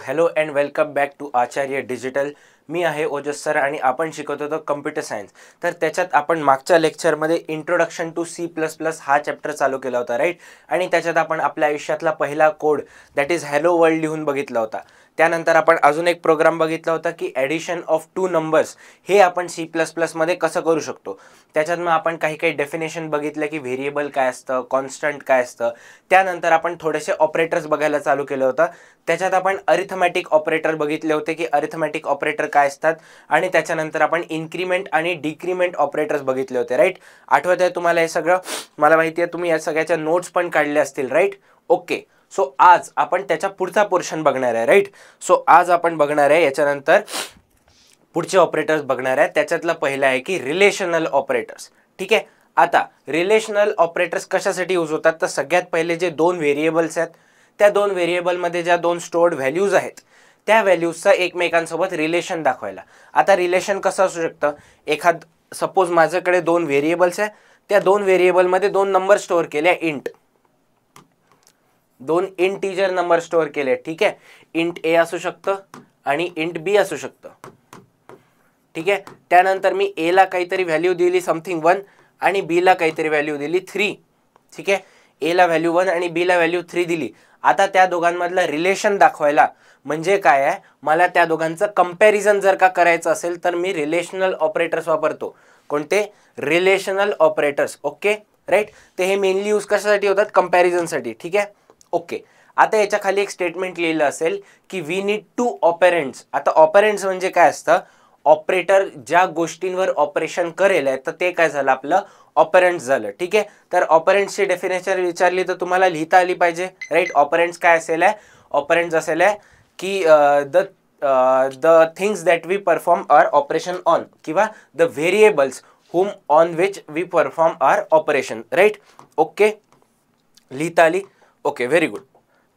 Hello and welcome back to Acharya digital. मी आहे Ojas sir आणि आपण शिकत होतो कम्प्युटर सायन्स. तर त्याच्यात आपण मागच्या लेक्चरमध्ये इंट्रोडक्शन टू C++ हा चॅप्टर चालू केला होता, राईट. आणि त्याच्यात आपण आपल्या आयुष्यातला पहिला code that is hello world लिहून बघितला होता. त्यानंतर आपण अजून एक प्रोग्राम बघितला होता की ॲडिशन ऑफ टू नंबर्स हे आपण C++ मध्ये कसं करू शकतो. त्याच्यात मग आपण काही काही डेफिनेशन बघितलं की व्हेरिएबल काय असतं, कॉन्स्टंट काय असतं. त्यानंतर आपण थोडेसे ऑपरेटर्स बघायला चालू केलं होतं. त्याच्यात आपण अरिथमॅटिक ऑपरेटर बघितले होते की अरिथमॅटिक ऑपरेटर काय असतात. आणि त्याच्यानंतर आपण इन्क्रीमेंट आणि डिक्रीमेंट ऑपरेटर्स बघितले होते, राईट. आठवत आहे तुम्हाला हे सगळं? मला माहिती आहे तुम्ही या सगळ्याच्या नोट्स पण काढल्या असतील, राईट. ओके, सो आज आपण त्याचा पुढचा पोर्शन बघणार आहे, राईट. सो आज आपण बघणार आहे याच्यानंतर पुढचे ऑपरेटर्स बघणार आहे. त्याच्यातलं पहिलं आहे की रिलेशनल ऑपरेटर्स. ठीक आहे. आता रिलेशनल ऑपरेटर्स कशासाठी यूज होतात, तर सगळ्यात पहिले जे दोन व्हेरिएबल्स आहेत त्या दोन व्हेरिएबलमध्ये ज्या दोन स्टोर्ड व्हॅल्यूज आहेत त्या व्हॅल्यूजचं एकमेकांसोबत रिलेशन दाखवायला. आता रिलेशन कसं असू शकतं, सपोज माझ्याकडे दोन व्हेरिएबल्स आहे, त्या दोन व्हेरिएबलमध्ये दोन नंबर स्टोअर केले, दोन इंटिजर नंबर स्टोअर केले. ठीक आहे. इंट ए असू शकतं आणि इंट बी असू शकतं. ठीक आहे. त्यानंतर मी ए ला काहीतरी व्हॅल्यू दिली समथिंग 1 आणि बी ला काहीतरी व्हॅल्यू दिली 3. ठीक आहे. ए ला व्हॅल्यू 1 आणि बी ला व्हॅल्यू 3 दिली. आता त्या दोघांमधलं रिलेशन दाखवायला म्हणजे काय आहे, मला त्या दोघांचं कंपॅरिझन जर का करायचं असेल तर मी रिलेशनल ऑपरेटर्स वापरतो. कोणते? Relational operators. Okay, right. ते हे मेनली यूज कशासाठी होतात? कंपॅरिझनसाठी. ठीक आहे. ओके, आता याच्या खाली एक स्टेटमेंट लिहिलं असेल की वी नीड टू ऑपरेंट्स. आता ऑपरेंट्स म्हणजे काय असतं? ऑपरेटर ज्या गोष्टींवर ऑपरेशन करेल आहे तर ते काय झालं, आपलं ऑपरेंट्स झालं. ठीक आहे. तर ऑपरेंट्सची डेफिनेशन विचारली तर तुम्हाला लिहिता आली पाहिजे, राईट. ऑपरेंट्स काय असेल आहे? ऑपरेंट्स असेल आहे की the things that we perform our operation on, किंवा the variables whom on which we perform our operation, right. Okay, लिहिता आली? Okay, very good.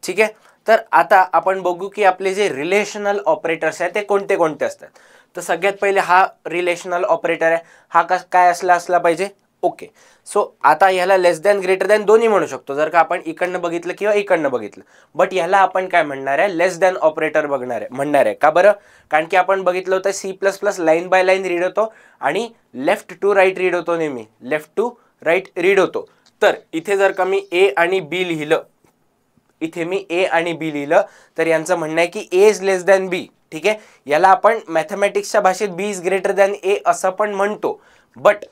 ठीक आहे. तर आता आपण बघू की आपले जे रिलेशनल ऑपरेटर्स आहेत ते कोणते कोणते असतात. तर सगळ्यात पहिले हा रिलेशनल ऑपरेटर आहे, हा काय असला पाहिजे? ओके, सो आता ह्याला लेस दॅन ग्रेटर दॅन दोन्ही म्हणू शकतो जर का आपण इकडनं बघितलं किंवा इकडनं बघितलं. बट ह्याला आपण काय म्हणणार आहे? लेस दॅन ऑपरेटर म्हणणार आहे. का बरं? कारण की आपण बघितलं होतं C++ line by line read होतो आणि लेफ्ट टू राईट रीड होतो, नेहमी लेफ्ट टू राईट रीड होतो. तर इथे जर का मी ए आणि बी लिहिलं, इथे मी ए आणि बी लिहिलं तर यांचं म्हणणं आहे की ए इज लेस दॅन बी. ठीक आहे. याला आपण मॅथमॅटिक्सच्या भाषेत बी इज ग्रेटर दॅन ए असं पण म्हणतो. बट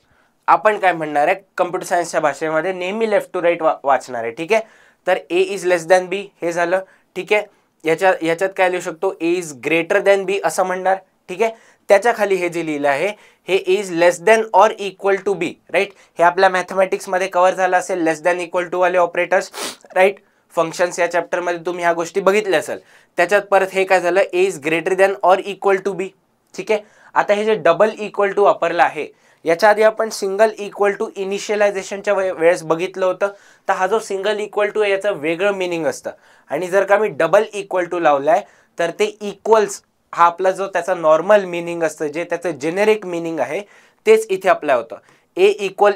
आपण काय म्हणणार आहे कम्प्युटर सायन्सच्या भाषेमध्ये, नेहमी लेफ्ट टू राईट वाचणार आहे. ठीक आहे. तर ए इज लेस दॅन बी हे झालं. ठीक आहे. याच्यात काय लिहू शकतो? ए इज ग्रेटर दॅन बी असं म्हणणार. ठीक आहे. त्याच्या खाली हे जे लिहिलं आहे हे is less than or equal to b, right. हे आपल्या मॅथमॅटिक्समध्ये कव्हर झालं असेल, लेस दॅन इक्वल टू वाले ऑपरेटर्स, राईट. फंक्शन्स या चॅप्टरमध्ये तुम्ही ह्या गोष्टी बघितल्या असेल. त्याच्यात परत हे काय झालं? A is greater than or equal to B. ठीक आहे. आता हे जे डबल इक्वल टू वापरलं आहे, याच्या आधी आपण सिंगल इक्वल टू इनिशियलायझेशनच्या वेळेस बघितलं होतं. तर हा जो सिंगल इक्वल टू आहे याचं वेगळं मिनिंग असतं. आणि जर का मी डबल इक्वल टू लावलाय तर ते इक्वल्स हा आपला जो त्याचा नॉर्मल मिनिंग असतं, जे त्याचं जेनेरिक मिनिंग आहे तेच इथे अप्लाय होतं. ए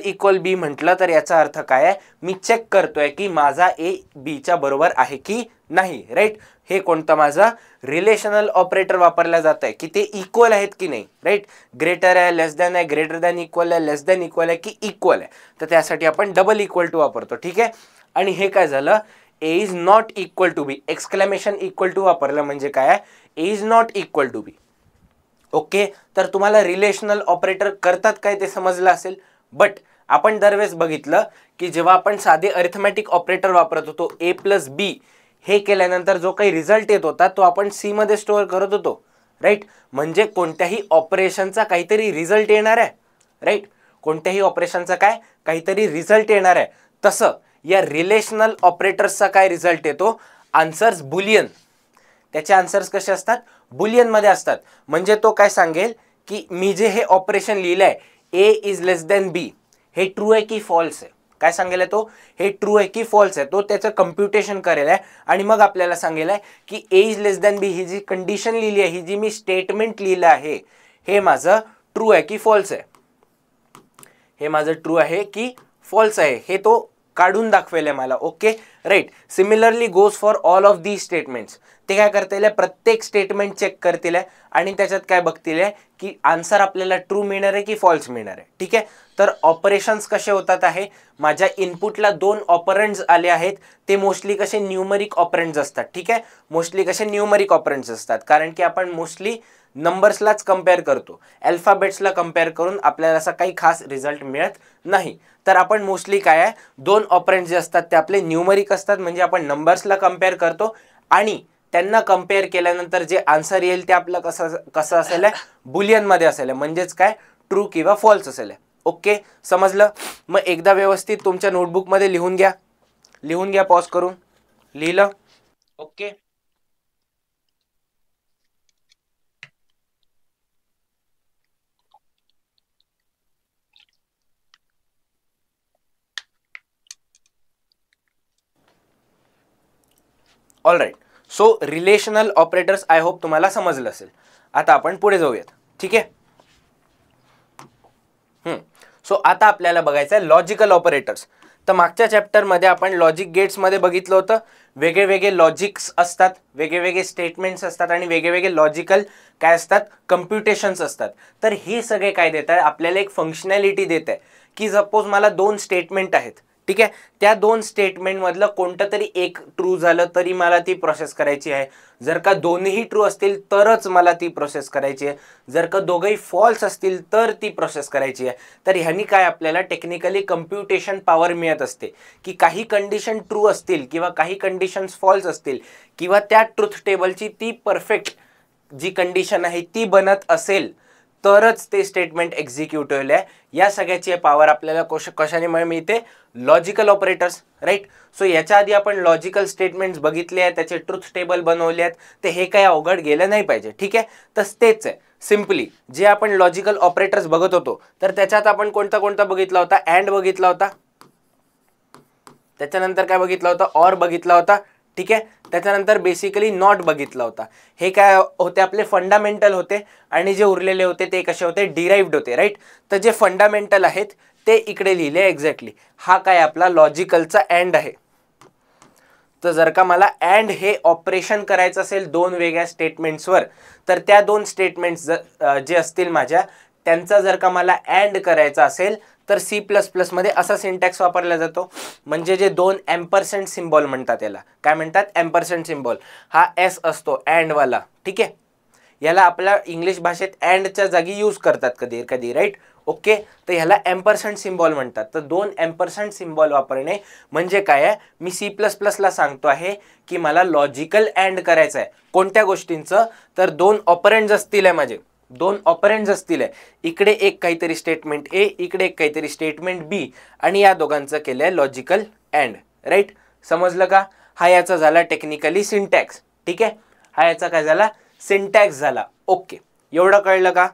इक्वल बी म्हटलं तर याचा अर्थ काय आहे? मी चेक करतोय की माझा ए बीच्या बरोबर आहे की नाही, राईट. हे कोणतं माझं रिलेशनल ऑपरेटर वापरलं जात आहे की ते इक्वल आहेत की नाही, राईट. ग्रेटर आहे, लेस दॅन आहे, ग्रेटर दॅन इक्वल आहे, लेस दॅन इक्वल आहे की इक्वल आहे. तर त्यासाठी आपण डबल इक्वल टू वापरतो. ठीक आहे. आणि हे काय झालं? A is not equal to B. Exclamation equal to वापरलं म्हणजे काय आहे? A is not equal to B. Okay, तर तुम्हाला रिलेशनल ऑपरेटर करतात काय ते समजलं असेल. बट आपण दरवेळेस बघितलं की जेव्हा आपण साधे अरिथमॅटिक ऑपरेटर वापरत होतो, ए प्लस बी हे केल्यानंतर जो काही रिझल्ट येत होता तो आपण सी मध्ये स्टोअर करत होतो, राईट. म्हणजे कोणत्याही ऑपरेशनचा काहीतरी रिझल्ट येणार आहे, राईट. कोणत्याही ऑपरेशनचा काहीतरी रिझल्ट येणार आहे. तसं या रिलेशनल ऑपरेटर्सचा काय रिझल्ट येतो? Answers Boolean. त्याचे आन्सर्स कसे असतात? बुलियन मध्ये असतात. म्हणजे तो काय सांगेल की मी जे हे ऑपरेशन लिहिलंय ए इज लेस दॅन बी, हे ट्रू आहे की फॉल्स आहे. काय सांगेल तो? हे ट्रू आहे की फॉल्स आहे. तो त्याचं कम्प्युटेशन करेल आहे आणि मग आपल्याला सांगेल आहे की A is less than B ही जी कंडिशन लिहिली आहे, ही जी मी स्टेटमेंट लिहिलं आहे, हे माझं ट्रू आहे की फॉल्स आहे, हे माझं ट्रू आहे की फॉल्स आहे, हे तो काढून दाखवेल मला. Okay right. Similarly goes for all of the statements. ते काय करतील, प्रत्येक स्टेटमेंट चेक करतील आणि त्याच्यात काय बघतील की आन्सर आपल्याला ट्रू मिळणार आहे की फॉल्स मिळणार आहे. ठीक आहे. तर ऑपरेशन्स कसे होतात आहे, माझ्या इनपुटला 2 ऑपरंड्स आले आहेत, ते मोस्टली कसे न्यूमरिक ऑपरंड्स असतात. ठीक आहे. मोस्टली कसे न्यूमरिक ऑपरंड्स असतात, कारण की आपण मोस्टली नंबर्सलाच कंपेअर करतो, अल्फाबेट्सला कंपेअर करून आपल्याला असा काही खास रिझल्ट मिळत नाही. तर आपण मोस्टली काय आहे, 2 ऑपरंड्स जे असतात ते आपले न्यूमरिक असतात, म्हणजे आपण नंबर्सला कंपेअर करतो आणि त्यांना कंपेअर केल्यानंतर जे आन्सर येईल ते आपलं कसं असेल, बुलियन मध्ये असेल, म्हणजेच काय ट्रू किंवा फॉल्स असेल. ओके समजलं. मग एकदा व्यवस्थित तुमच्या नोटबुक मध्ये लिहून घ्या पॉज करून. लिहिलं? Okay. All right. So relational operators I hope तुम्हाला समजलं असेल. आता आपण पुढे जाऊयात. ठीक आहे. सो आता आपल्याला बघायचं आहे लॉजिकल ऑपरेटर्स. तर मागच्या चॅप्टरमध्ये आपण लॉजिक गेट्समध्ये बघितलं होतं, वेगळे लॉजिक्स असतात, वेगळे स्टेटमेंट्स असतात आणि वेगळे लॉजिकल काय असतात, कम्प्युटेशन्स असतात. तर हे सगळे काय देत आहे, आपल्याला एक फंक्शनॅलिटी देत आहे की सपोज मला 2 स्टेटमेंट आहेत. ठीक आहे. त्या 2 स्टेटमेंट मधलं कोणतं तरी एक ट्रू झालं तरी मला ती प्रोसेस करायची आहे. जर का दोन्ही ट्रू असतील तरच मला ती प्रोसेस करायची आहे. जर का दोघंही फॉल्स असतील तर ती प्रोसेस करायची आहे. तर ह्यानी काय आपल्याला टेक्निकली कम्प्युटेशन पॉवर मिळत असते की काही कंडिशन ट्रू असतील किंवा काही कंडिशन्स फॉल्स असतील किंवा त्या ट्रुथ टेबलची ती परफेक्ट जी कंडिशन आहे ती बनत असेल तरच ते स्टेटमेंट एक्झिक्यूट होईल. या सगळ्याची पॉवर आपल्याला कशाने मिळते, लॉजिकल ऑपरेटर्स. राईट. सो याच्या आधी आपण लॉजिकल स्टेटमेंट्स बघितले आहेत, त्याचे ट्रुथ टेबल बनवले आहेत, ते हे काही अवघड गेलं नाही पाहिजे. ठीक आहे. तर तेच आहे सिम्पली जे आपण लॉजिकल ऑपरेटर्स बघत होतो, तर त्याच्यात आपण कोणता बघितला होता, अँड बघितला होता, त्याच्यानंतर काय बघितला होता, ऑर बघितला होता. ठीक आहे. त्याच्यानंतर बेसिकली नॉट बघितला होता. हे काय होते, आपले फंडामेंटल होते आणि जे उरलेले होते ते कसे होते, डिराइव्ड होते. राईट. तर जे फंडामेंटल आहेत ते इकडे लिहिले एक्झॅक्टली. हा काय आपला लॉजिकलचा अँड आहे. तर जर का मला अँड हे ऑपरेशन करायचं असेल 2 वेगळ्या स्टेटमेंट्सवर, तर त्या 2 स्टेटमेंट्स जे असतील माझ्या, त्यांचा जर का मला अँड करायचा असेल तर C++ मध्ये असा सिंटॅक्स वापरला जातो, म्हणजे जे 2 एम्परसेंट सिम्बॉल म्हणतात, याला काय म्हणतात, एम्परसेंट सिम्बॉल. हा एस असतो अँड वाला. ठीक आहे. याला आपल्या इंग्लिश भाषेत अँडच्या जागी यूज करतात कधी कधी. राईट. ओके. तर ह्याला एम्परसेंट सिम्बॉल म्हणतात. तर 2 एम्परसेंट सिम्बॉल वापरणे म्हणजे काय आहे, मी C++ ला सांगतो आहे की मला लॉजिकल अँड करायचं आहे. कोणत्या गोष्टींचं, तर 2 ऑपरंड्स असतील माझे, 2 ऑपरंड्स असतील. इकडे एक काहीतरी स्टेटमेंट ए, इकडे एक काहीतरी स्टेटमेंट बी, आणि या दोघांचं केलंय लॉजिकल अँड. राईट. समजलं का. हा याचा झाला टेक्निकली सिंटॅक्स. ठीक आहे. हा याचा काय झाला, सिंटॅक्स झाला. ओके. एवढं कळलं का.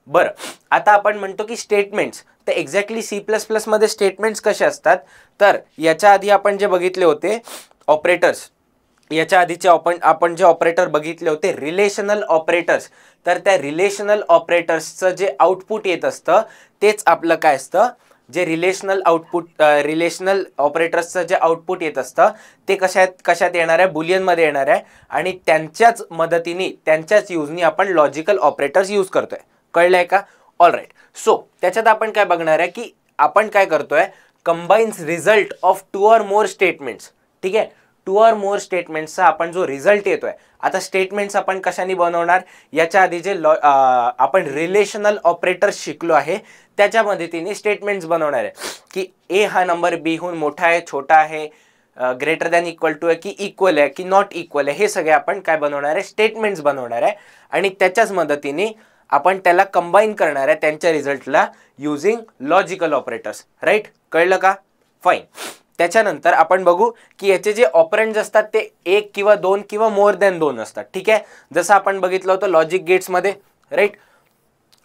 बरं. आता आपण म्हणतो की स्टेटमेंट्स, तर एक्झॅक्टली C++ मध्ये स्टेटमेंट्स कसे असतात, तर याच्या आधी आपण जे बघितले होते ऑपरेटर्स, याच्या आधीचे आपण जे ऑपरेटर बघितले होते रिलेशनल ऑपरेटर्स, तर त्या रिलेशनल ऑपरेटर्सचं जे आउटपुट येत असतं तेच आपलं काय असतं, जे रिलेशनल ऑपरेटर्सचं जे आउटपुट येत असतं ते कशात येणार आहे, बुलियनमध्ये येणार आहे. आणि त्यांच्याच मदतीने, त्यांच्याच यूजनी आपण लॉजिकल ऑपरेटर्स यूज करतोय. कळलंय का. All right. सो त्याच्यात आपण काय बघणार आहे की आपण काय करतोय, combines result of 2 or more statements. ठीक आहे. 2 or more स्टेटमेंट्सचा आपण जो रिझल्ट येतोय, आता स्टेटमेंट्स आपण कशाने बनवणार, याच्या आधी जे आपण रिलेशनल ऑपरेटर्स शिकलो आहे त्याच्या मदतीने स्टेटमेंट्स बनवणार आहे की ए हा नंबर बी हून मोठा आहे, छोटा आहे, ग्रेटर दॅन इक्वल टू आहे की इक्वल आहे की नॉट इक्वल आहे, हे सगळे आपण काय बनवणार आहे, स्टेटमेंट्स बनवणार आहे. आणि त्याच्याच मदतीने आपण त्याला कंबाईन करणार आहे त्यांच्या रिझल्टला युजिंग लॉजिकल ऑपरेटर्स. राईट. कळलं का. फाईन. त्याच्यानंतर आपण बघू की याचे जे ऑपरंड्स असतात ते 1 किंवा 2 किंवा मोर दॅन 2 असतात. ठीक आहे. जसं आपण बघितलं होतं लॉजिक गेट्समध्ये. राईट.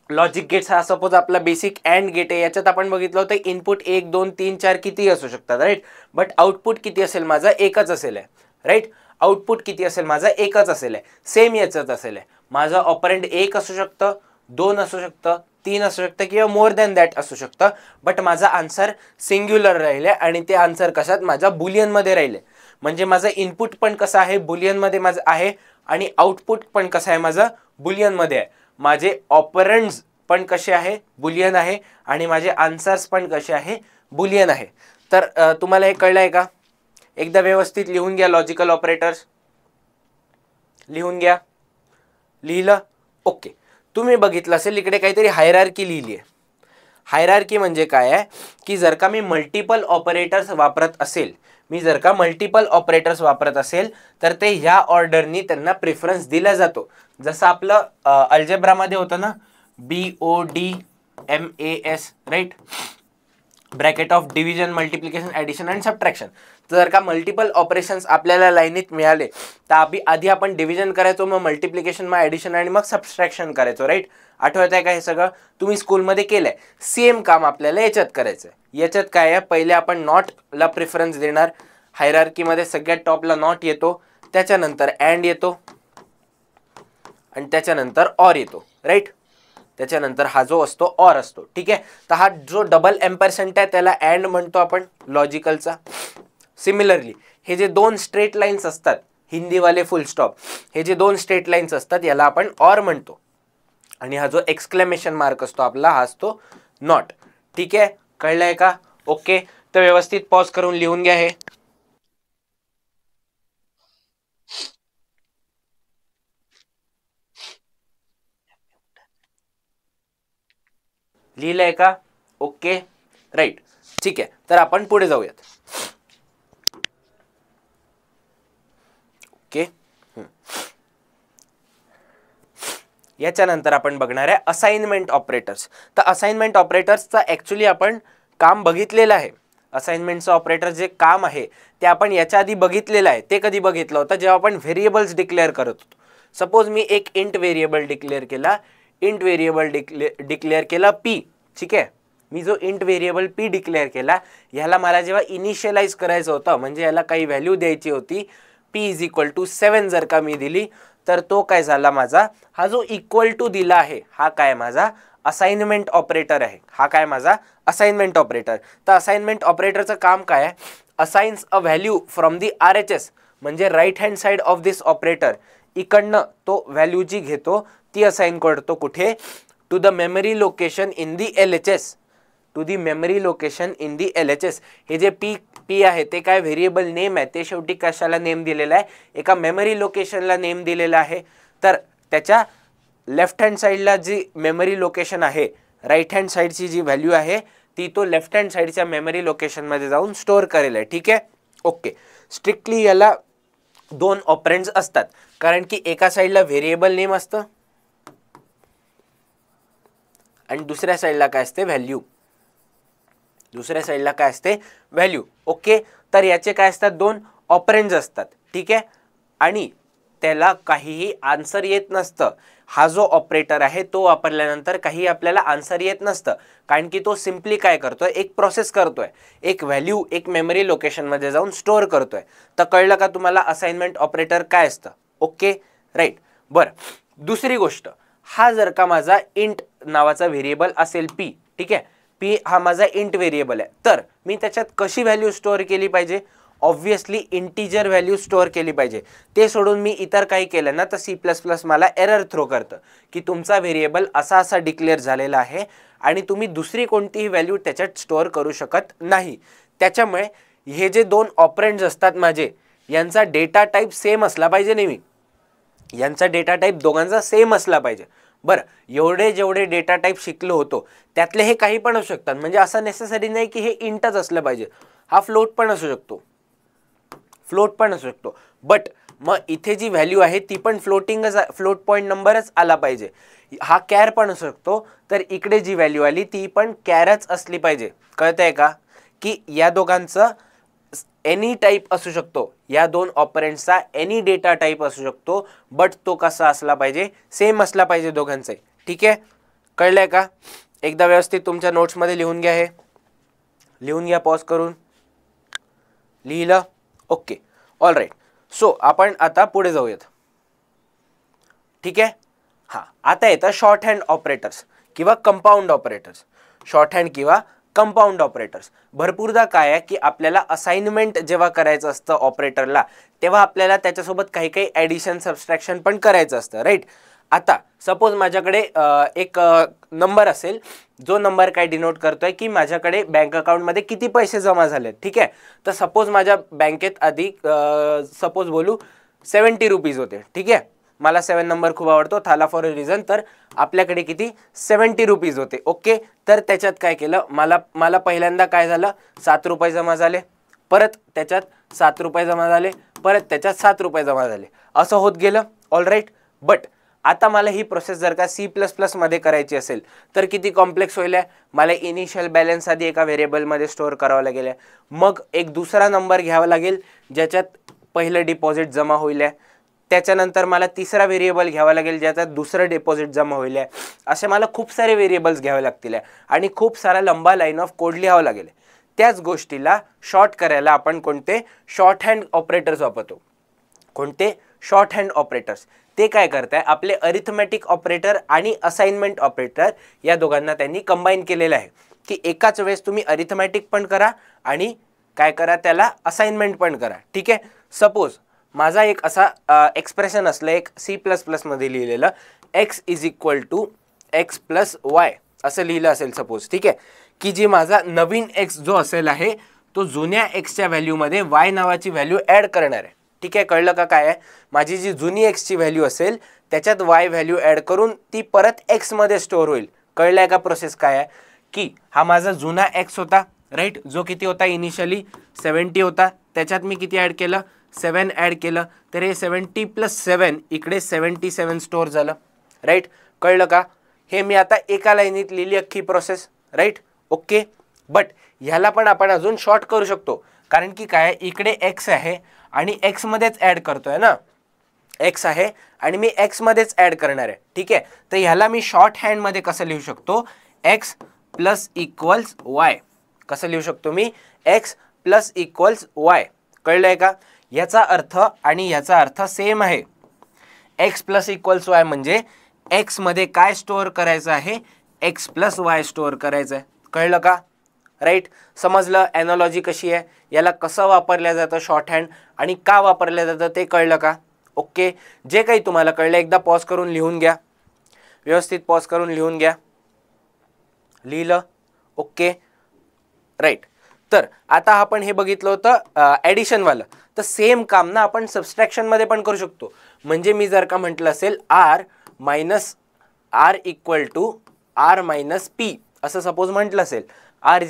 लॉजिक गेट्स हा सपोज आपला बेसिक अँड गेट आहे, याच्यात आपण बघितलं होतं इनपुट 1 2 3 4 कितीही असू शकतात. राईट. बट आउटपुट किती असेल माझा, एकच असेल. राईट. आउटपुट किती असेल माझा, एकच असेल. सेम याचंच असेल. माझा ऑपरंड 1 असू शकतं, 2 असू शकतं, 3 असू शकतं किंवा मोर दॅन दॅट असू शकतं, बट माझा आन्सर सिंग्युलर राहिले आणि ते आन्सर कशात माझ्या बुलियनमध्ये राहिले. म्हणजे माझं इनपुट पण कसं आहे बुलियनमध्ये माझं आहे आणि आउटपुट पण कसं आहे माझं बुलियनमध्ये आहे. माझे ऑपरंड्स पण कसे आहे बुलियन आहे आणि माझे आन्सर्स पण कसे आहे बुलियन आहे. तर तुम्हाला हे कळलं आहे का? एकदा व्यवस्थित लिहून घ्या लॉजिकल ऑपरेटर्स. लिहून घ्या. लिहिलं? ओके. तुम्ही बघितलं असेल इकडे काहीतरी हायरार्की लिहिली आहे. हायरार्की म्हणजे काय आहे की जर का मी मल्टिपल ऑपरेटर्स वापरत असेल तर ते ह्या ऑर्डरनी त्यांना प्रेफरन्स दिला जातो. जसं आपलं अल्जेब्रामध्ये होतं ना BODMAS, right, bracket of division, multiplication, addition and subtraction. तर जर का मल्टिपल ऑपरेशन्स आपल्याला लाईनीत मिळाले तर आधी आपण डिव्हिजन करायचो, मग मल्टिप्लिकेशन, मग ॲडिशन आणि मग सबट्रॅक्शन करायचो, राईट. आठवत आहे का हे सगळं? तुम्ही स्कूलमध्ये केलंय. सेम काम आपल्याला याच्यात करायचं आहे. याच्यात काय आहे, पहिले आपण नॉटला प्रेफरन्स देणार. हायरार्कीमध्ये सगळ्यात टॉपला नॉट येतो, त्याच्यानंतर अँड येतो आणि त्याच्यानंतर ऑर येतो, राईट. त्याच्यानंतर हा जो असतो ऑर असतो, ठीक आहे. तर हा जो डबल एम्परसेंट आहे त्याला अँड म्हणतो आपण लॉजिकलचा. सिमिलरली हे जे दोन स्ट्रेट लाईन्स असतात, हिंदीवाले फुल स्टॉप, हे जे दोन स्ट्रेट लाईन्स असतात याला आपण ऑर म्हणतो. आणि हा जो एक्सक्लेमेशन मार्क असतो आपला हा असतो नॉट. ठीक आहे, कळलंय का? ओके. तर व्यवस्थित पॉज करून लिहून घ्या. हे लिहिलंय का? Okay, right. ठीक आहे, तर आपण पुढे जाऊयात. ओके. याच्यानंतर आपण बघणार आहे असाइनमेंट ऑपरेटर्स. तर असाइनमेंट ऑपरेटर्सचा ॲक्च्युली आपण काम बघितलेलं आहे. असाइनमेंटचं ऑपरेटर जे काम आहे ते आपण याच्या आधी बघितलेलं आहे. ते कधी बघितलं होतं? जेव्हा आपण व्हेरिएबल्स डिक्लेअर करत होतो. सपोज मी एक इंट व्हेरिएबल डिक्लेअर केला पी. ठीक आहे, मी जो इंट व्हेरिएबल पी डिक्लेअर केला ह्याला मला जेव्हा इनिशियलाइज करायचं होतं, म्हणजे याला काही व्हॅल्यू द्यायची होती, पी इज इक्वल टू 7 जर का मी दिली तर तो काय झाला माझा, हा जो इक्वल टू दिला आहे हा काय माझा असाइनमेंट ऑपरेटर आहे. हा काय माझा असाइनमेंट ऑपरेटर. तर असाइनमेंट ऑपरेटरचं काम काय आहे? Assigns a value from the RHS, म्हणजे right hand side of this operator. इकडनं तो व्हॅल्यू जी घेतो ती असाइन करतो कुठे? To the memory location in the LHS. To the memory location in the LHS. हे जे पी आहे ते काय व्हेरिएबल नेम आहे, ते शेवटी कशाला नेम दिलेला आहे? एका मेमरी लोकेशनला नेम दिलेला आहे. तर त्याच्या लेफ्ट हँड साईडला जी मेमरी लोकेशन आहे, राईट हँड साईडची जी व्हॅल्यू आहे ती तो लेफ्ट हँड साईडच्या मेमरी लोकेशनमध्ये जाऊन स्टोअर करेल आहे. ठीक आहे, ओके. स्ट्रिक्टली याला दोन ऑपरेंड्स असतात, कारण की एका साईडला व्हेरिएबल नेम असतं आणि दुसऱ्या साईडला काय असते? व्हॅल्यू. दुसऱ्या साईडला काय असते? व्हॅल्यू. ओके. तर याचे काय असतात? दोन ऑपरेंड्स असतात. ठीक आहे, आणि त्याला काहीही आन्सर येत नसतं. हा जो ऑपरेटर आहे तो वापरल्यानंतर काही आपल्याला आन्सर येत नसतं, कारण की तो सिम्पली काय करतोय? एक प्रोसेस करतोय, एक व्हॅल्यू एक मेमरी लोकेशनमध्ये जाऊन स्टोअर करतोय. तर कळलं का तुम्हाला असाइनमेंट ऑपरेटर काय असतं? Okay, right. बरं, दुसरी गोष्ट, हा जर का माझा इंट नावाचा व्हेरिएबल असेल पी, ठीक आहे, पी हा माझा इंट व्हेरिएबल आहे, तर मी त्याच्यात कशी व्हॅल्यू स्टोअर केली पाहिजे? ऑब्व्हियसली इंटिजर व्हॅल्यू स्टोअर केली पाहिजे. ते सोडून मी इतर काही केलं ना तर C++ मला एरर थ्रो करतं की तुमचा व्हेरिएबल असा डिक्लेअर झालेला आहे आणि तुम्ही दुसरी कोणतीही व्हॅल्यू त्याच्यात स्टोअर करू शकत नाही. त्याच्यामुळे हे जे दोन ऑपरेंड्स असतात माझे, यांचा डेटा टाईप सेम असला पाहिजे. नेहमी यांचा डेटा टाईप दोघांचा सेम असला पाहिजे. बरं, एवढे जेवढे डेटा टाईप शिकलो होतो त्यातले हे काही पण असू शकतात. म्हणजे असं नेसेसरी नाही की हे इंटच असलं पाहिजे. हा फ्लोट पण असू शकतो, बट मग इथे जी व्हॅल्यू आहे ती पण फ्लोट पॉईंट नंबरच आला पाहिजे. हा कॅर पण असू शकतो, तर इकडे जी व्हॅल्यू आली ती पण कॅरच असली पाहिजे. कळतंय का? की या दोघांचं एनी टाईप असू शकतो, या दोन ऑपरेंड्सचा एनी डेटा टाईप असू शकतो, बट तो कसा असला पाहिजे? सेम असला पाहिजे दोघांचाही. ठीक आहे, कळलंय का? एकदा व्यवस्थित तुमच्या नोट्समध्ये लिहून घ्या. हे लिहून घ्या पॉज करून. लिहिलं? Okay, all right. सो आपण आता पुढे जाऊयात. ठीक आहे. हां, आता येतं शॉर्ट हँड ऑपरेटर्स. किंवा कंपाऊंड ऑपरेटर्स. शॉर्ट हँड किंवा कंपाऊंड ऑपरेटर्स. भरपूरदा काय आहे की आपल्याला असाइनमेंट जेव्हा करायचं असतं ऑपरेटरला, तेव्हा आपल्याला त्याच्यासोबत काही काही ॲडिशन सबस्ट्रॅक्शन पण करायचं असतं, राईट. आता सपोज माझ्याकडे एक नंबर असेल, जो नंबर काय डिनोट करतोय की माझ्याकडे बँक अकाउंटमध्ये किती पैसे जमा झाले, ठीक आहे. तर सपोज माझ्या बँकेत आधी सपोज बोलू 70 रुपीज होते, ठीक आहे. मला 7 नंबर खूप आवडतो, थाला फॉर अ रिझन. तर आपल्याकडे किती 70 रुपीज होते, ओके. तर त्याच्यात काय केलं, मला पहिल्यांदा काय झालं, 7 रुपये जमा झाले, परत त्याच्यात 7 रुपये जमा झाले, परत त्याच्यात 7 रुपये जमा झाले, असं होत गेलं, ऑल राईट. बट आता मला ही प्रोसेस जर का C++ मध्ये करायची असेल तर किती कॉम्प्लेक्स होईल. मला इनिशियल बॅलन्स आधी एका व्हेरिएबलमध्ये स्टोअर करावं लागेल, मग एक दुसरा नंबर घ्यावा लागेल ज्याच्यात पहिलं डिपॉझिट जमा होईल, त्याच्यानंतर मला तिसरा व्हेरिएबल घ्यावा लागेल ज्याच्यात दुसरं डिपॉझिट जमा होईल. असे मला खूप सारे व्हेरिएबल्स घ्यावे लागतील आणि खूप सारा लंबा लाईन ऑफ कोड लिहावं लागेल. त्याच गोष्टीला शॉर्ट करायला आपण कोणते शॉर्ट हँड ऑपरेटर्स वापरतो. कोणते शॉर्ट हँड ऑपरेटर्स. ते काय करताय, आपले अरिथमॅटिक ऑपरेटर आणि असाइनमेंट ऑपरेटर या दोघांना त्यांनी कंबाईन केलेलं आहे की एकाच वेळेस तुम्ही अरिथमॅटिक पण करा आणि काय करा, त्याला असाइनमेंट पण करा, ठीक आहे. सपोज माझा एक असा एक्सप्रेशन असलं, एक C++ मध्ये लिहिलेलं x = x + y असं लिहिलं असेल सपोज, ठीक आहे, की जी माझा नवीन x जो असेल आहे तो जुन्या एक्सच्या व्हॅल्यूमध्ये y नावाची व्हॅल्यू ॲड करणार आहे, ठीक आहे. कळलं का काय आहे, माझी जी जुनी एक्सची व्हॅल्यू असेल त्याच्यात y व्हॅल्यू ॲड करून ती परत एक्समध्ये स्टोअर होईल. कळलं आहे का प्रोसेस काय आहे, की हा माझा जुना एक्स होता, राईट, जो किती होता इनिशियली 70 होता, त्याच्यात मी किती ॲड केलं 7 ॲड केलं, तर हे 70 + 7 इकडे 77 स्टोअर झालं, राईट. कळलं का. हे मी आता एका लाईनीत लिहिली अख्खी प्रोसेस, राईट, ओके. बट ह्याला पण आपण अजून शॉर्ट करू शकतो, कारण की काय इकडे एक्स आहे आणि एक्समध्येच ॲड करतोय ना, एक्स आहे आणि मी एक्समध्येच ॲड करणार आहे, ठीक आहे. तर ह्याला मी शॉर्ट हँडमध्ये कसं लिहू शकतो, x + y. कसं लिहू शकतो मी, x + y. कळलं आहे का. याचा अर्थ आणि याचा अर्थ सेम आहे. x + y म्हणजे x मध्ये काय स्टोअर करायचं आहे, x + y स्टोअर करायचं आहे. कळलं का, राईट. समजलं ॲनॉलॉजी कशी आहे, याला कसं वापरलं जातं शॉर्ट हँड आणि का वापरलं जातं ते कळलं का, ओके. जे काही तुम्हाला कळलं एकदा पॉज करून लिहून घ्या, व्यवस्थित पॉज करून लिहून घ्या. लिहिलं, ओके, राईट. तर आता आपण हे बघितलं होतं ॲडिशनवालं, तर सेम काम ना आपण सबस्ट्रॅक्शनमध्ये पण करू शकतो. म्हणजे मी जर का म्हटलं असेल r = p असं सपोज म्हटलं असेल, r =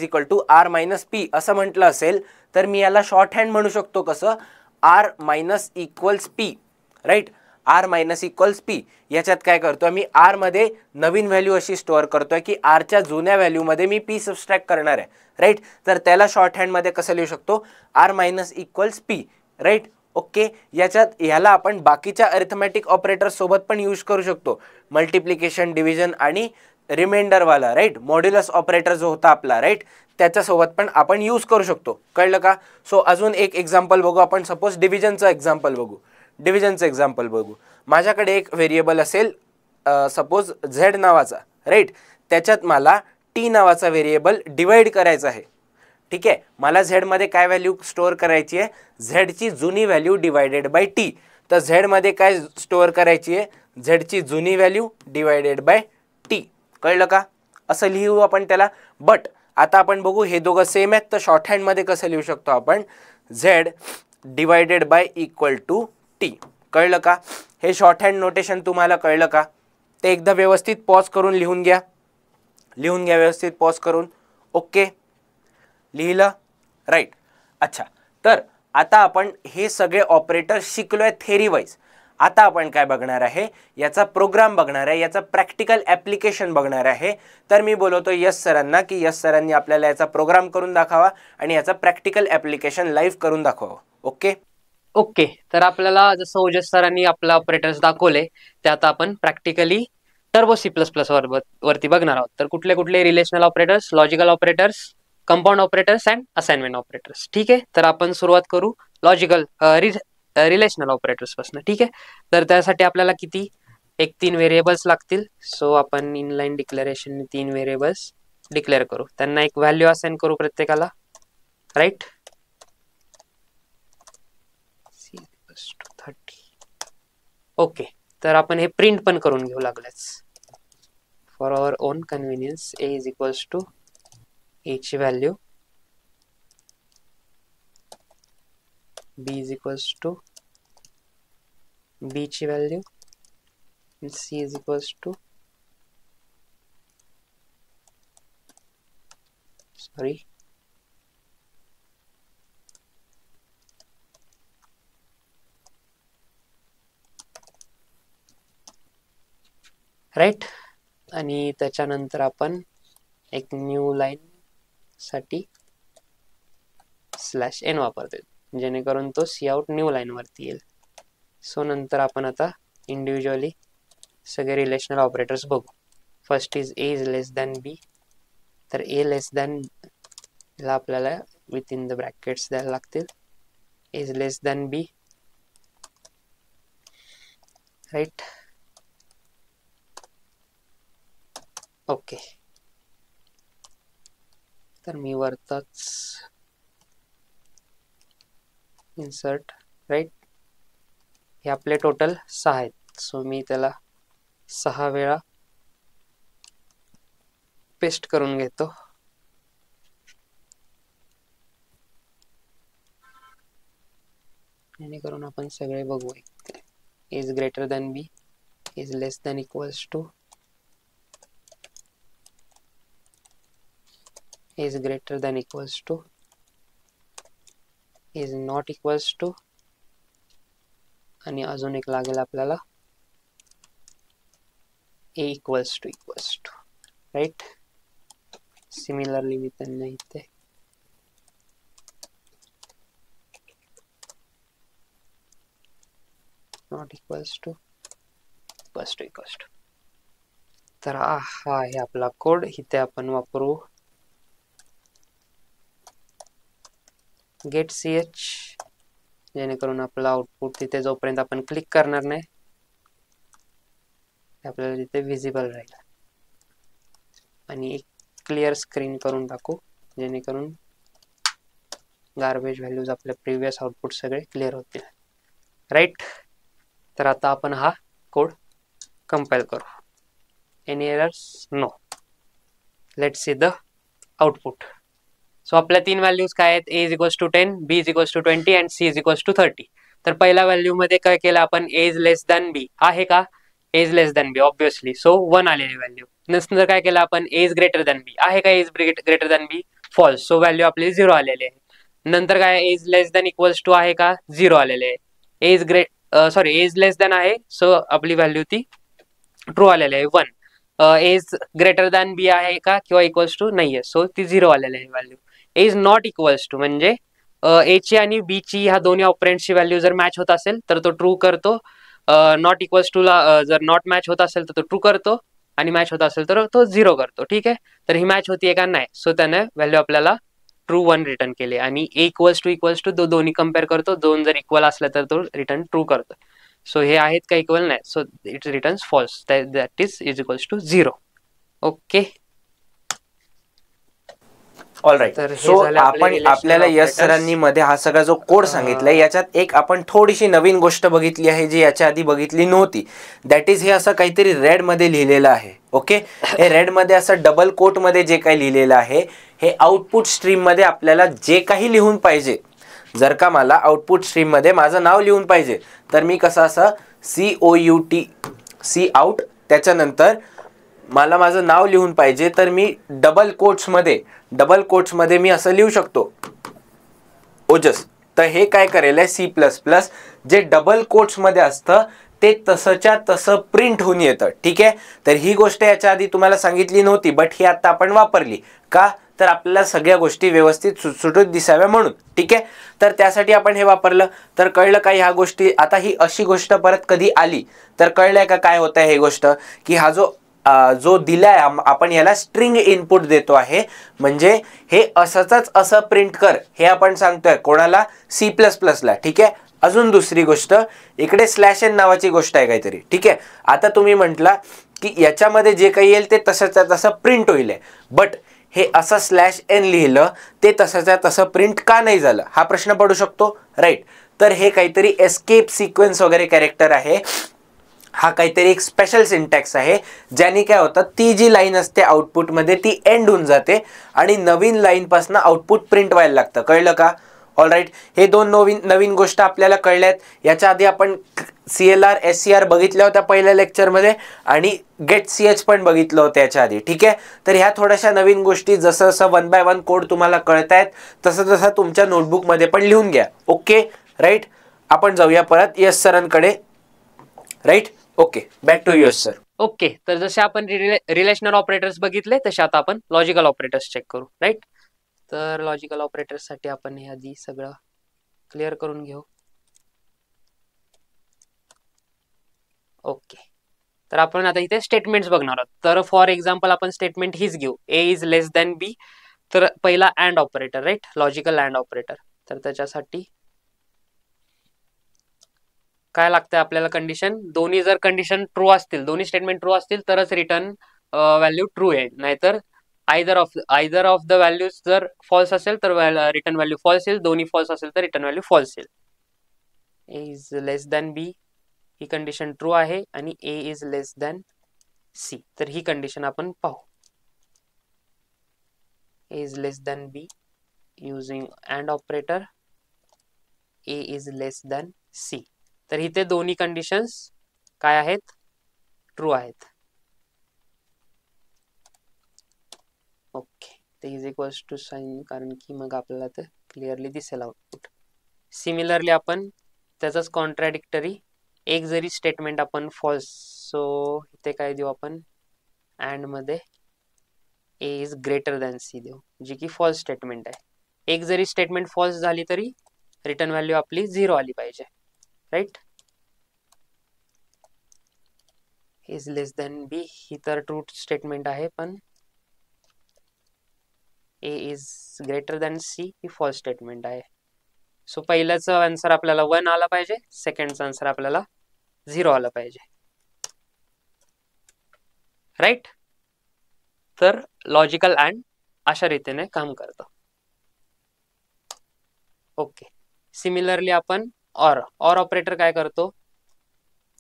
p असं म्हटलं असेल, तर मी याला शॉर्ट हँड म्हणू शकतो कसं, r - p, right. r - p. याच्यात काय करतो मी, r मध्ये नवीन व्हॅल्यू अशी स्टोअर करतोय की r च्या जुन्या व्हॅल्यूमध्ये मी p सबस्ट्रॅक्ट करणार आहे, राईट. तर त्याला शॉर्ट हँडमध्ये कसं लिहू शकतो, r - p, राईट, ओके. याच्यात ह्याला आपण बाकीच्या अरिथमॅटिक ऑपरेटर्स सोबत पण यूज करू शकतो, मल्टिप्लिकेशन, डिव्हिजन आणि रिमाइंडरवाला, राईट. मॉड्युलस ऑपरेटर जो होता आपला, राईट, त्याच्यासोबत पण आपण यूज करू शकतो. कळलं का. सो अजून एक एक्झाम्पल बघू आपण. सपोज डिव्हिजनचं एक्झाम्पल बघू. माझ्याकडे एक व्हेरिएबल असेल सपोज z नावाचा, राईट. त्याच्यात मला t नावाचा व्हेरिएबल डिवाइड करायचा आहे, ठीक आहे. मला z मध्ये काय व्हॅल्यू स्टोअर करायची आहे, z ची जुनी व्हॅल्यू डिवायडेड बाय t. तर z मध्ये काय स्टोअर करायची आहे, z ची जुनी व्हॅल्यू डिवायडेड बाय t. कळलं का. असं लिहू आपण त्याला. बट आता आपण बघू हे दोघं सेम आहेत, तर शॉर्ट हँडमध्ये कसं लिहू शकतो आपण, z / t. कळलं का. हे शॉर्ट हँड नोटेशन तुम्हाला कळलं का. ते एकदा व्यवस्थित पॉज करून लिहून घ्या व्यवस्थित पॉज करून, ओके. लिहिलं, राईट. अच्छा, तर आता आपण हे सगळे ऑपरेटर शिकलोय थेरी वाईज. आता आपण काय बघणार आहे, याचा प्रोग्राम बघणार आहे, याचा प्रॅक्टिकल ॲप्लिकेशन बघणार आहे. तर मी बोलवतो यश सरांना की यश सरांनी आपल्याला याचा प्रोग्राम करून दाखवा आणि याचा प्रॅक्टिकल ॲप्लिकेशन लाईव्ह करून दाखवावं. ओके. तर आपल्याला जसं ओजस सरांनी आपला ऑपरेटर्स दाखवले ते आता आपण प्रॅक्टिकली टर्बो C++ वरती बघणार आहोत. तर कुठले कुठले relational operators, logical operators, compound operators and assignment operators. ठीक आहे. तर आपण सुरुवात करू लॉजिकल रिलेशनल ऑपरेटर्स पासून. ठीक आहे. तर त्यासाठी आपल्याला किती एक 3 व्हेरिएबल्स लागतील. सो आपण इनलाईन डिक्लेरेशन 3 व्हेरिएबल्स डिक्लेअर करू, त्यांना एक व्हॅल्यू असाइन करू प्रत्येकाला, राईट. 30. ओके, तर आपण हे प्रिंट पण करून घेऊ लागलेच. For our own convenience a is equals to a ची value, b is equals to b ची value, c is equals to right. आणि त्याच्यानंतर आपण एक न्यू लाईन साठी /n वापरतोय जेणेकरून तो सी आउट न्यू लाईन वरती येईल. सो नंतर आपण आता इंडिव्हिज्युअली सगळे रिलेशनल ऑपरेटर्स बघू. First is a is less than b. तर a लेस दॅन ला आपल्याला विथ इन द ब्रॅकेट्स द्यायला लागतील. a is less than b, right. Okay, तर मी वरताच इन्सर्ट, राईट. हे आपले टोटल 6 आहेत. सो मी त्याला 6 वेळा पेस्ट करून घेतो. जेणेकरून आपण सगळे बघू. Is greater than b, is less than equals to, is greater than equals to, is not equals to, आणि अजून एक लागेल आपल्याला a equals to, right. Similarly मी त्यांना इथे not equals to, equals to. तर हा आहे आपला कोड. इथे आपण वापरू गेट ch, जेणेकरून आपला आउटपुट तिथे जोपर्यंत आपण क्लिक करणार नाही आपल्याला तिथे विजिबल राहील. आणि एक क्लिअर स्क्रीन करून टाकू जेणेकरून गार्बेज व्हॅल्यूज आपल्या प्रिव्हियस आउटपुट सगळे क्लिअर होतील, राईट. तर आता आपण हा कोड कंपाइल करू. Any errors? No. Let's see the output. So आपल्या 3 व्हॅल्यूज काय आहेत? a is equals to 10, b is equals to 20 and c is equals to 30. तर पहिल्या व्हॅल्यू मध्ये काय केलं आपण? a is less than b आहे का? a is less than b obviously, so 1 आलेली व्हॅल्यू. नंतर काय केलं आपण? a is greater than b आहे का? a is greater than b false, so value आपली 0 आलेली आहे. नंतर काय? a is less than equals to आहे का? 0 आलेले आहे. a इज लेस दॅन आहे, सो आपली व्हॅल्यू ती ट्रू आलेली आहे 1. a is greater than b आहे का किंवा इक्वल्स टू नाहीये, सो ती 0 आलेली आहे value. a is not equals to म्हणजे a ची आणि b ची ह्या दोन्ही ऑपरेंड्सची व्हॅल्यू जर मॅच होत असेल तर तो ट्रू करतो. नॉट इक्वल्स टू ला जर नॉट मॅच होत असेल तर तो ट्रू करतो आणि मॅच होत असेल तर तो 0 करतो. ठीक आहे, तर ही मॅच होतीये का? नाही. सो त्याने व्हॅल्यू आपल्याला ट्रू 1 रिटर्न केली. आणि a इक्वल्स टू दोन्ही कम्पेअर करतो. 2 जर इक्वल असला तर तो रिटर्न ट्रू करतो. सो हे आहेत का इक्वल? नाही, so it returns false, that is equals to 0. Okay, alright. So आपण आपल्याला यश सरांनी मध्ये हा सगळा जो कोड सांगितलाय याच्यात एक आपण थोडीशी नवीन गोष्ट बघितली आहे जी याच्या आधी बघितली नव्हती. दॅट इज हे असं काहीतरी रेड मध्ये लिहिलेलं आहे. ओके, हे रेड मध्ये असं डबल कोट मध्ये जे काही लिहिलेलं आहे हे आउटपुट स्ट्रीम मध्ये आपल्याला जे काही लिहून पाहिजे. जर का मला आउटपुट स्ट्रीम मध्ये माझं नाव लिहून पाहिजे तर मी कसं असं C आउट त्याच्यानंतर मला माझं नाव लिहून पाहिजे तर मी डबल कोट्समध्ये मी असं लिहू शकतो ओजस. तर हे काय करेल आहे C++ जे डबल कोट्समध्ये असतं ते तसंच्या तसं प्रिंट होऊन येतं. ठीक आहे, तर ही गोष्ट याच्या आधी तुम्हाला सांगितली नव्हती बट ही आता आपण वापरली का? तर आपल्याला सगळ्या गोष्टी व्यवस्थित सुटसुटीत दिसाव्या म्हणून. ठीक आहे, तर त्यासाठी आपण हे वापरलं. तर कळलं का ह्या गोष्टी? आता ही अशी गोष्ट परत कधी आली तर कळलंय का काय होत आहे हे गोष्ट? की हा जो दिलाय आपण याला स्ट्रिंग इनपुट देतो आहे, म्हणजे हे असंच असं प्रिंट कर हे आपण सांगतोय कोणाला? C++ला. ठीक आहे, अजून दुसरी गोष्ट, इकडे स्लॅश एन नावाची गोष्ट आहे काहीतरी, ठीक आहे. आता तुम्ही म्हटला की याच्यामध्ये जे काही येईल ते तसंच्या तसं प्रिंट होईल, बट हे असं स्लॅश एन लिहिलं ते तसंच्या तसं प्रिंट का नाही झालं, हा प्रश्न पडू शकतो, राईट. तर हे काहीतरी एस्केप सिक्वेन्स वगैरे कॅरेक्टर आहे, हा काहीतरी एक स्पेशल सिंटॅक्स आहे, ज्याने काय होतं, ती जी लाईन असते आउटपुटमध्ये ती एंड होऊन जाते आणि नवीन लाईनपासून आउटपुट प्रिंट व्हायला लागतं. कळलं का? ऑलराईट. हे दोन नवीन गोष्ट आपल्याला कळल्यात. याच्या आधी आपण CLR SCR बघितल्या होत्या पहिल्या लेक्चरमध्ये आणि गेट CH पण बघितलं होतं याच्या आधी, ठीक आहे. तर ह्या थोड्याशा नवीन गोष्टी जसं जसं 1 बाय 1 कोड तुम्हाला कळतायत तसं तसं तुमच्या नोटबुकमध्ये पण लिहून घ्या. Okay, right. आपण जाऊया परत यश सरांकडे, right. Okay, back to Yash sir. Okay, तर जसे आपण रिलेशनल ऑपरेटर्स बघितले तसे आता आपण लॉजिकल ऑपरेटर्स चेक करू, राईट. तर लॉजिकल ऑपरेटर्स साठी आपण हे आधी सगळं क्लिअर करून घेऊ. ओके, तर आपण आता इथे स्टेटमेंट्स बघणार आहोत. तर फॉर एक्झाम्पल आपण स्टेटमेंट हीच घेऊ, ए इज लेस दॅन बी. तर पहिला and operator, right, logical and operator. तर त्याच्यासाठी काय लागतं आपल्याला कंडिशन, दोन्ही जर कंडिशन ट्रू असतील, दोन्ही स्टेटमेंट ट्रू असतील तरच रिटर्न व्हॅल्यू ट्रू येईल, नाहीतर आयदर ऑफ द व्हॅल्यूज जर फॉल्स असेल तर रिटर्न व्हॅल्यू फॉल्स येईल, दोन्ही फॉल्स असेल तर रिटर्न व्हॅल्यू फॉल्स येईल. A is less than B ही कंडिशन ट्रू आहे आणि A is less than C, तर ही कंडिशन आपण पाहू. A is less than B using and operator, A is less than C. तर इथे दोन्ही कंडिशन्स काय आहेत, ट्रू आहेत. ओके, ते इज इक्वल्स टू साइन, कारण की मग आपल्याला ते क्लिअरली दिसेल आउटपुट. सिमिलरली आपण त्याचाच कॉन्ट्रॅडिक्टरी एक जरी स्टेटमेंट आपण फॉल्स, सो इथे काय देऊ आपण, अँड मध्ये ए इज ग्रेटर दॅन सी देऊ, जी की फॉल्स स्टेटमेंट आहे. एक जरी स्टेटमेंट फॉल्स झाली तरी रिटर्न व्हॅल्यू आपली 0 आली पाहिजे, right. Is less than B ही तर ट्रू स्टेटमेंट आहे, पण A is greater than C ही फॉल्स स्टेटमेंट आहे. सो पहिल्याच आन्सर आपल्याला 1 आला पाहिजे, सेकंडचा आन्सर आपल्याला 0 आला पाहिजे, राईट. तर लॉजिकल अँड अशा रीतीने काम करतो. ओके, सिमिलरली आपण ऑर ऑपरेटर काय करतो,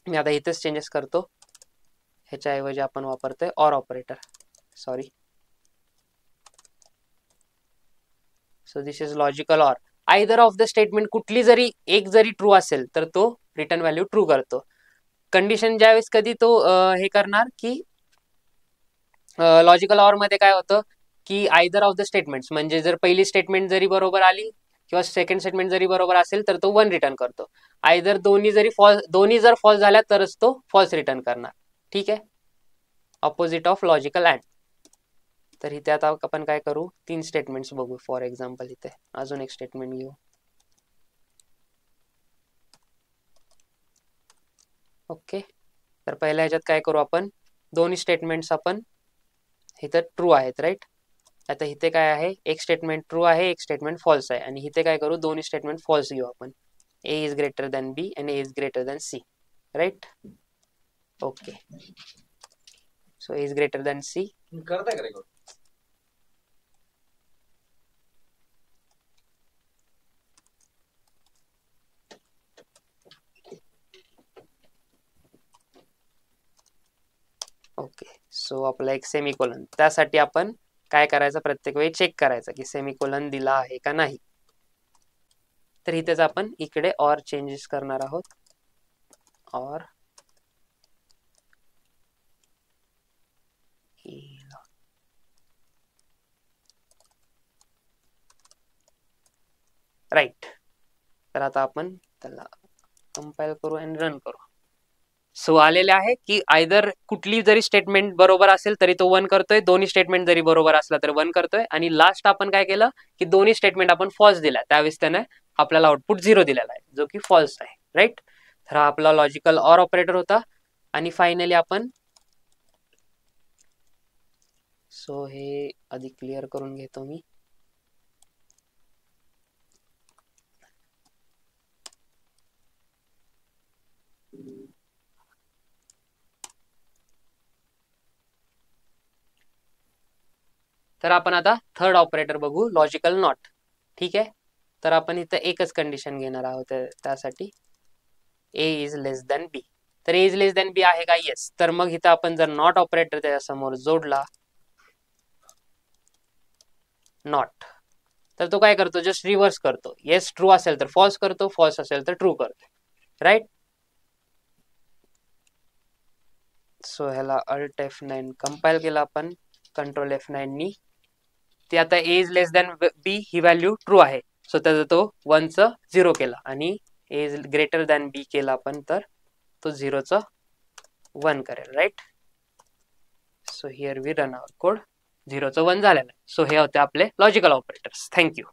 मी आता इथेच चेंजेस करतो, ह्याच्याऐवजी आपण वापरतोय or operator, sorry. So this is logical or. Either of the statement कुठली जरी एक जरी ट्रू असेल तर तो रिटर्न व्हॅल्यू ट्रू करतो. कंडिशन ज्यावेळेस कधी तो हे करणार की लॉजिकल ऑर मध्ये काय होतं की आयदर ऑफ द स्टेटमेंट्स, म्हणजे जर पहिली स्टेटमेंट जरी बरोबर आली किंवा सेकंड स्टेटमेंट जरी बरोबर असेल तर तो 1 रिटर्न करतो. आयदर दोन्ही जर फॉल्स झाल्या तरच तो फॉल्स रिटर्न करणार, ठीक आहे. Opposite of logical and. तर इथे आता आपण काय करू, 3 स्टेटमेंट्स बघू. फॉर एक्झाम्पल इथे अजून एक स्टेटमेंट घेऊ. ओके, तर पहिल्या ह्याच्यात काय करू आपण, दोन्ही स्टेटमेंट्स आपण इथं ट्रू आहेत, राईट. आता इथे काय आहे, एक स्टेटमेंट ट्रू आहे, एक स्टेटमेंट फॉल्स आहे, आणि इथे काय करू, दोन्ही स्टेटमेंट फॉल्स घेऊ आपण. A is greater than B आणि A is greater than C, right. Okay, so A is greater than C करताय का रेकॉर्ड? ओके, सो आपला एक सेमिकोलन, त्यासाठी आपण काय करायचं, प्रत्येक वेळी चेक करायचं की सेमिकोलन दिला आहे का नाही. तर इथेच आपण इकडे ऑर चेंजेस करणार आहोत, ऑर राईट. तर आता आपण त्याला कंपाईल करू आणि रन करू. सो आलेले आहे की आयदर कुठली जरी स्टेटमेंट बरोबर असेल तरी तो 1 करतोय, दोन्ही स्टेटमेंट जरी बरोबर असला तर 1 करतोय, आणि लास्ट आपण काय केलं की दोन्ही स्टेटमेंट आपण फॉल्स दिला, त्यावेळेस त्याने आपल्याला आउटपुट 0 दिलेला आहे, जो की फॉल्स आहे, राईट. तर हा आपला लॉजिकल ऑर ऑपरेटर होता. आणि फायनली आपण, सो हे आधी क्लिअर करून घेतो मी. तर आपण आता थर्ड ऑपरेटर बघू, लॉजिकल नॉट. ठीक आहे, तर आपण इथं एकच कंडिशन घेणार आहोत त्यासाठी, ए इज लेस दॅन बी. तर ए इज लेस दॅन बी आहे का? येस. तर मग इथं आपण जर नॉट ऑपरेटर त्याच्यासमोर जोडला, नॉट, तर तो काय करतो? जस्ट रिव्हर्स करतो. येस ट्रू असेल तर फॉल्स करतो, फॉल्स असेल तर ट्रू करतो. राईट. सो ह्याला अल्ट F9 कंपाईल केला आपण, कंट्रोल F9 नी. ते आता A is less than B ही व्हॅल्यू ट्रू आहे, सो त्याचा तो 1चं 0 केला, आणि A is greater than B केला आपण तर तो 0चं 1 करेल. Right. So here we run our code. 0चं 1 झालेलं आहे. सो हे होते आपले लॉजिकल ऑपरेटर्स. थँक्यू.